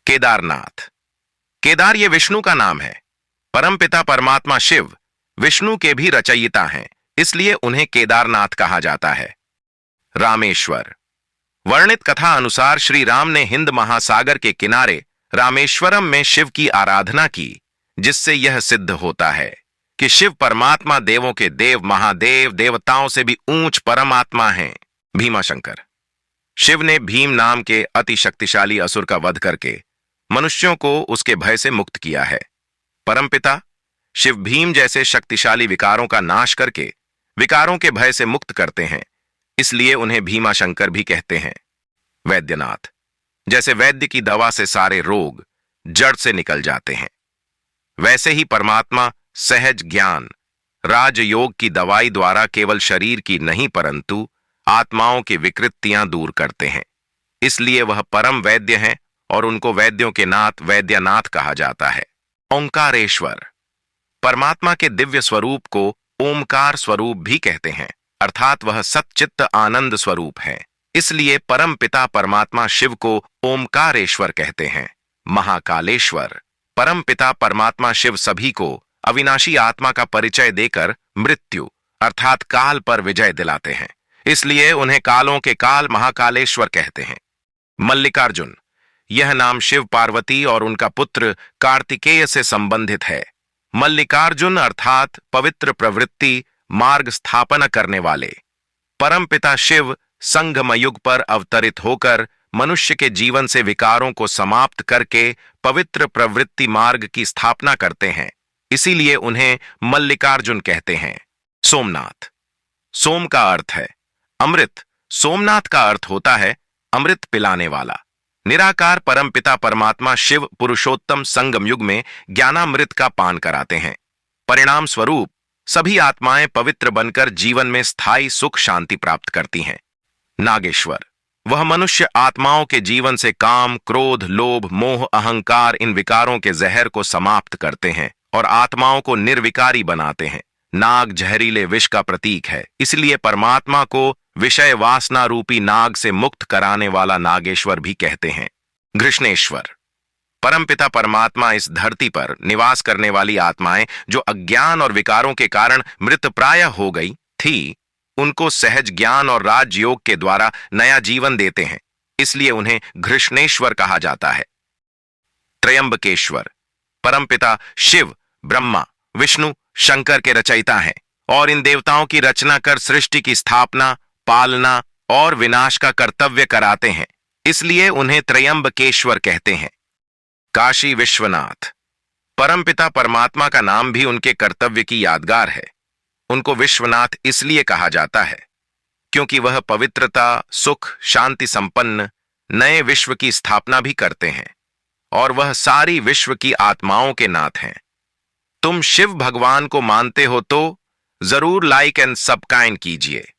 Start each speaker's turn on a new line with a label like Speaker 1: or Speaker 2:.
Speaker 1: केदारनाथ। केदार ये विष्णु का नाम है। परमपिता परमात्मा शिव विष्णु के भी रचयिता हैं, इसलिए उन्हें केदारनाथ कहा जाता है। रामेश्वर। वर्णित कथा अनुसार श्री राम ने हिंद महासागर के किनारे रामेश्वरम में शिव की आराधना की, जिससे यह सिद्ध होता है कि शिव परमात्मा देवों के देव, महादेव, देवताओं से भी ऊंच परमात्मा हैं। भीमाशंकर। शिव ने भीम नाम के अति शक्तिशाली असुर का वध करके मनुष्यों को उसके भय से मुक्त किया है। परमपिता शिव भीम जैसे शक्तिशाली विकारों का नाश करके विकारों के भय से मुक्त करते हैं, इसलिए उन्हें भीमाशंकर भी कहते हैं। वैद्यनाथ। जैसे वैद्य की दवा से सारे रोग जड़ से निकल जाते हैं, वैसे ही परमात्मा सहज ज्ञान राजयोग की दवाई द्वारा केवल शरीर की नहीं परंतु आत्माओं की विकृतियां दूर करते हैं। इसलिए वह परम वैद्य हैं और उनको वैद्यों के नाथ वैद्यनाथ कहा जाता है। ओंकारेश्वर। परमात्मा के दिव्य स्वरूप को ओमकार स्वरूप भी कहते हैं, अर्थात वह सच्चित्त आनंद स्वरूप है। इसलिए परम पिता परमात्मा शिव को ओमकारेश्वर कहते हैं। महाकालेश्वर। परम पिता परमात्मा शिव सभी को अविनाशी आत्मा का परिचय देकर मृत्यु अर्थात काल पर विजय दिलाते हैं, इसलिए उन्हें कालों के काल महाकालेश्वर कहते हैं। मल्लिकार्जुन। यह नाम शिव पार्वती और उनका पुत्र कार्तिकेय से संबंधित है। मल्लिकार्जुन अर्थात पवित्र प्रवृत्ति मार्ग स्थापना करने वाले। परमपिता शिव संगमयुग पर अवतरित होकर मनुष्य के जीवन से विकारों को समाप्त करके पवित्र प्रवृत्ति मार्ग की स्थापना करते हैं, इसीलिए उन्हें मल्लिकार्जुन कहते हैं। सोमनाथ। सोम का अर्थ है अमृत, सोमनाथ का अर्थ होता है अमृत पिलाने वाला। निराकार परमपिता परमात्मा शिव पुरुषोत्तम संगम युग में ज्ञानामृत का पान कराते हैं। परिणाम स्वरूप सभी आत्माएं पवित्र बनकर जीवन में स्थायी सुख शांति प्राप्त करती हैं। नागेश्वर। वह मनुष्य आत्माओं के जीवन से काम, क्रोध, लोभ, मोह, अहंकार इन विकारों के जहर को समाप्त करते हैं और आत्माओं को निर्विकारी बनाते हैं। नाग जहरीले विष का प्रतीक है, इसलिए परमात्मा को विषय वासना रूपी नाग से मुक्त कराने वाला नागेश्वर भी कहते हैं। घृष्णेश्वर। परमपिता परमात्मा इस धरती पर निवास करने वाली आत्माएं जो अज्ञान और विकारों के कारण मृतप्राय हो गई थी, उनको सहज ज्ञान और राजयोग के द्वारा नया जीवन देते हैं, इसलिए उन्हें घृष्णेश्वर कहा जाता है। त्रयंबकेश्वर। परमपिता शिव ब्रह्मा, विष्णु, शंकर के रचयिता हैं और इन देवताओं की रचना कर सृष्टि की स्थापना, पालना और विनाश का कर्तव्य कराते हैं, इसलिए उन्हें त्रयंबकेश्वर कहते हैं। काशी विश्वनाथ। परमपिता परमात्मा का नाम भी उनके कर्तव्य की यादगार है। उनको विश्वनाथ इसलिए कहा जाता है क्योंकि वह पवित्रता, सुख, शांति संपन्न नए विश्व की स्थापना भी करते हैं और वह सारी विश्व की आत्माओं के नाथ हैं। तुम शिव भगवान को मानते हो तो जरूर लाइक एंड सब्सक्राइब कीजिए।